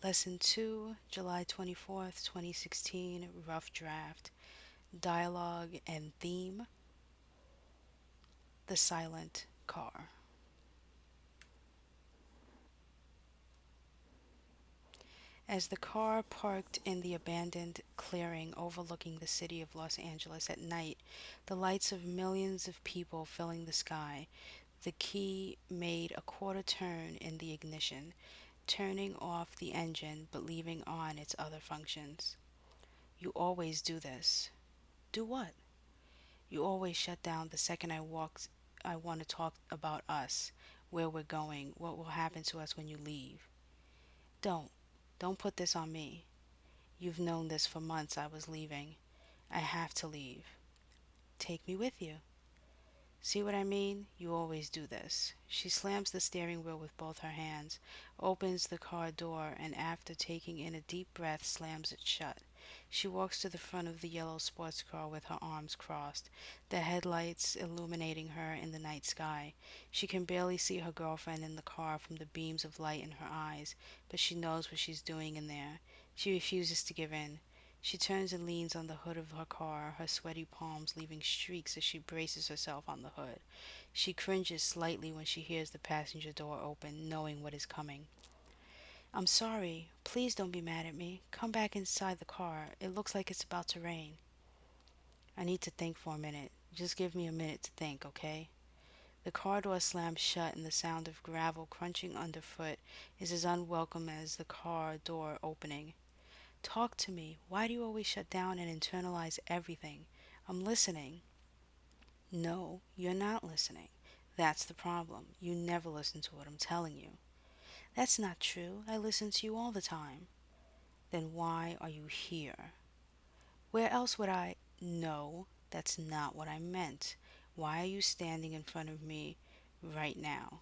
Lesson 2, July 24th, 2016, Rough Draft. Dialogue and theme: The Silent Car. As the car parked in the abandoned clearing overlooking the city of Los Angeles at night, the lights of millions of people filling the sky, the key made a quarter turn in the ignition, turning off the engine but leaving on its other functions. You always do this. Do what? You always shut down the second I want to talk about us, where we're going, what will happen to us when you leave. Don't. Don't put this on me. You've known this for months I was leaving. I have to leave. Take me with you. See what I mean? You always do this. She slams the steering wheel with both her hands, opens the car door, and after taking in a deep breath, slams it shut. She walks to the front of the yellow sports car with her arms crossed, the headlights illuminating her in the night sky. She can barely see her girlfriend in the car from the beams of light in her eyes, but she knows what she's doing in there. She refuses to give in. She turns and leans on the hood of her car, her sweaty palms leaving streaks as she braces herself on the hood. She cringes slightly when she hears the passenger door open, knowing what is coming. I'm sorry. Please don't be mad at me. Come back inside the car. It looks like it's about to rain. I need to think for a minute. Just give me a minute to think, okay? The car door slams shut and the sound of gravel crunching underfoot is as unwelcome as the car door opening. Talk to me. Why do you always shut down and internalize everything? I'm listening. No, you're not listening. That's the problem. You never listen to what I'm telling you. That's not true. I listen to you all the time. Then why are you here? Where else would I? No, that's not what I meant. Why are you standing in front of me right now?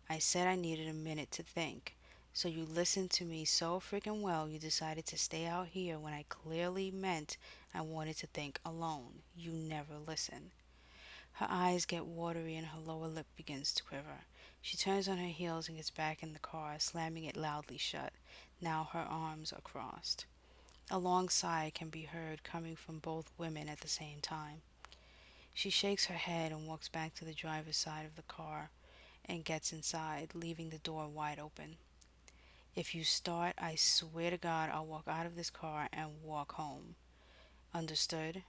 I said I needed a minute to think. So you listened to me so freaking well you decided to stay out here when I clearly meant I wanted to think alone. You never listen. Her eyes get watery and her lower lip begins to quiver. She turns on her heels and gets back in the car, slamming it loudly shut. Now her arms are crossed. A long sigh can be heard coming from both women at the same time. She shakes her head and walks back to the driver's side of the car and gets inside, leaving the door wide open. If you start, I swear to God I'll walk out of this car and walk home. Understood?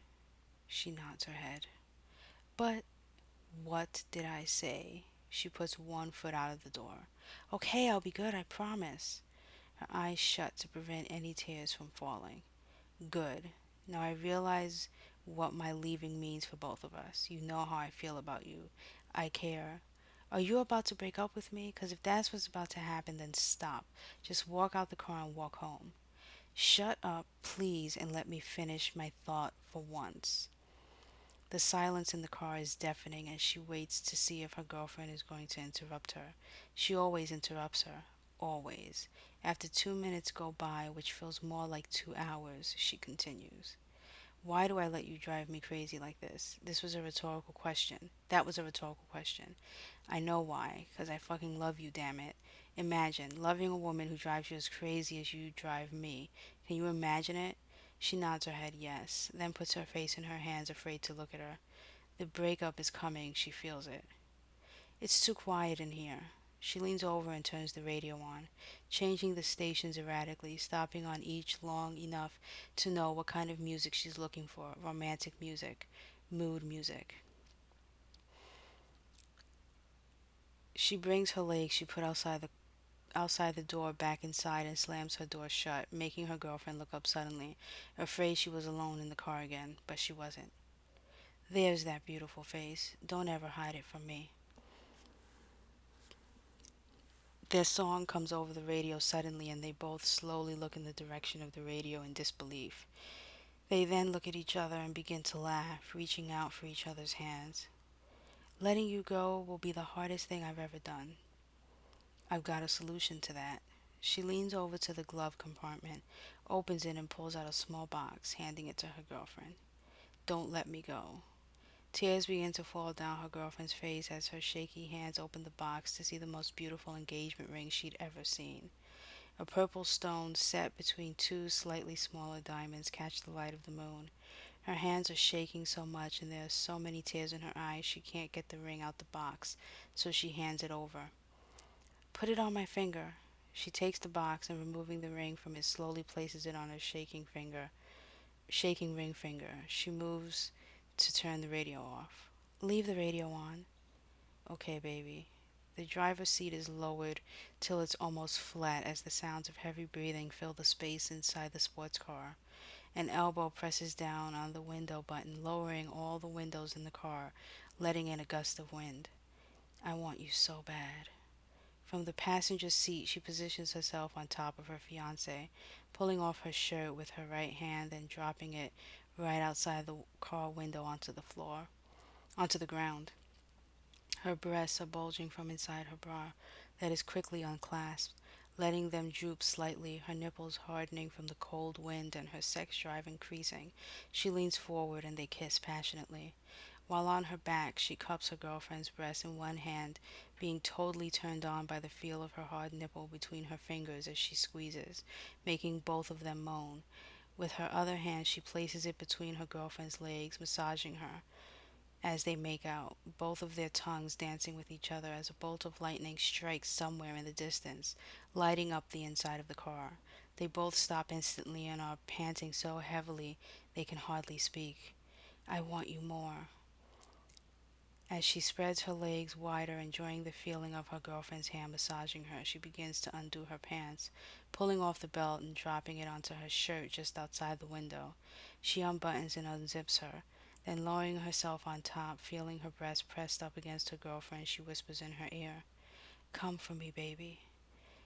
She nods her head. But what did I say? She puts one foot out of the door. Okay, I'll be good, I promise. Her eyes shut to prevent any tears from falling. Good. Now I realize what my leaving means for both of us. You know how I feel about you. I care. Are you about to break up with me? Because if that's what's about to happen, then stop. Just walk out the car and walk home. Shut up, please, and let me finish my thought for once. The silence in the car is deafening as she waits to see if her girlfriend is going to interrupt her. She always interrupts her. Always. After 2 minutes go by, which feels more like 2 hours, she continues. Why do I let you drive me crazy like this? This was a rhetorical question. That was a rhetorical question. I know why, 'cause I fucking love you, damn it. Imagine loving a woman who drives you as crazy as you drive me. Can you imagine it? She nods her head yes, then puts her face in her hands, afraid to look at her. The breakup is coming, she feels it. It's too quiet in here. She leans over and turns the radio on, changing the stations erratically, stopping on each long enough to know what kind of music she's looking for: romantic music, mood music. She brings her legs she put outside the door back inside and slams her door shut, making her girlfriend look up suddenly, afraid she was alone in the car again, but she wasn't. There's that beautiful face. Don't ever hide it from me. Their song comes over the radio suddenly, and they both slowly look in the direction of the radio in disbelief. They then look at each other and begin to laugh, reaching out for each other's hands. Letting you go will be the hardest thing I've ever done. I've got a solution to that. She leans over to the glove compartment, opens it, and pulls out a small box, handing it to her girlfriend. Don't let me go. Tears begin to fall down her girlfriend's face as her shaky hands open the box to see the most beautiful engagement ring she'd ever seen. A purple stone set between two slightly smaller diamonds catch the light of the moon. Her hands are shaking so much and there are so many tears in her eyes she can't get the ring out the box, so she hands it over. Put it on my finger. She takes the box and removing the ring from it slowly places it on her shaking ring finger. She moves to turn the radio off. Leave the radio on. Okay, baby. The driver's seat is lowered till it's almost flat as the sounds of heavy breathing fill the space inside the sports car. An elbow presses down on the window button, lowering all the windows in the car, letting in a gust of wind. I want you so bad. From the passenger seat, she positions herself on top of her fiance, pulling off her shirt with her right hand and dropping it right outside the car window onto the ground. Her breasts are bulging from inside her bra that is quickly unclasped, letting them droop slightly, her nipples hardening from the cold wind and her sex drive increasing. She leans forward and they kiss passionately. While on her back, she cups her girlfriend's breast in one hand, being totally turned on by the feel of her hard nipple between her fingers as she squeezes, making both of them moan. With her other hand, she places it between her girlfriend's legs, massaging her as they make out, both of their tongues dancing with each other as a bolt of lightning strikes somewhere in the distance, lighting up the inside of the car. They both stop instantly and are panting so heavily they can hardly speak. I want you more. As she spreads her legs wider, enjoying the feeling of her girlfriend's hand massaging her, she begins to undo her pants, pulling off the belt and dropping it onto her shirt just outside the window. She unbuttons and unzips her. Then, lowering herself on top, feeling her breast pressed up against her girlfriend, she whispers in her ear, Come for me, baby.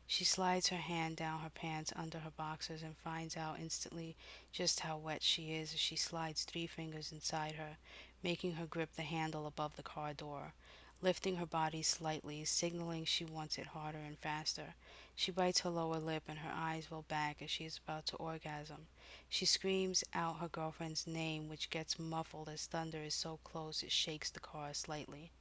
She slides her hand down her pants under her boxers and finds out instantly just how wet she is as she slides 3 fingers inside her, making her grip the handle above the car door. Lifting her body slightly, signaling she wants it harder and faster. She bites her lower lip and her eyes roll back as she is about to orgasm. She screams out her girlfriend's name, which gets muffled as thunder is so close it shakes the car slightly.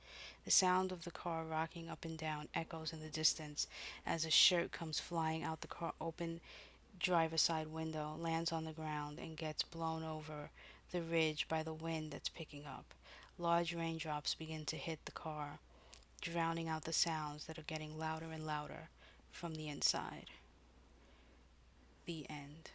The sound of the car rocking up and down echoes in the distance as a shirt comes flying out the car open driver's side window, lands on the ground, and gets blown over the ridge by the wind that's picking up. Large raindrops begin to hit the car, drowning out the sounds that are getting louder and louder from the inside. The end.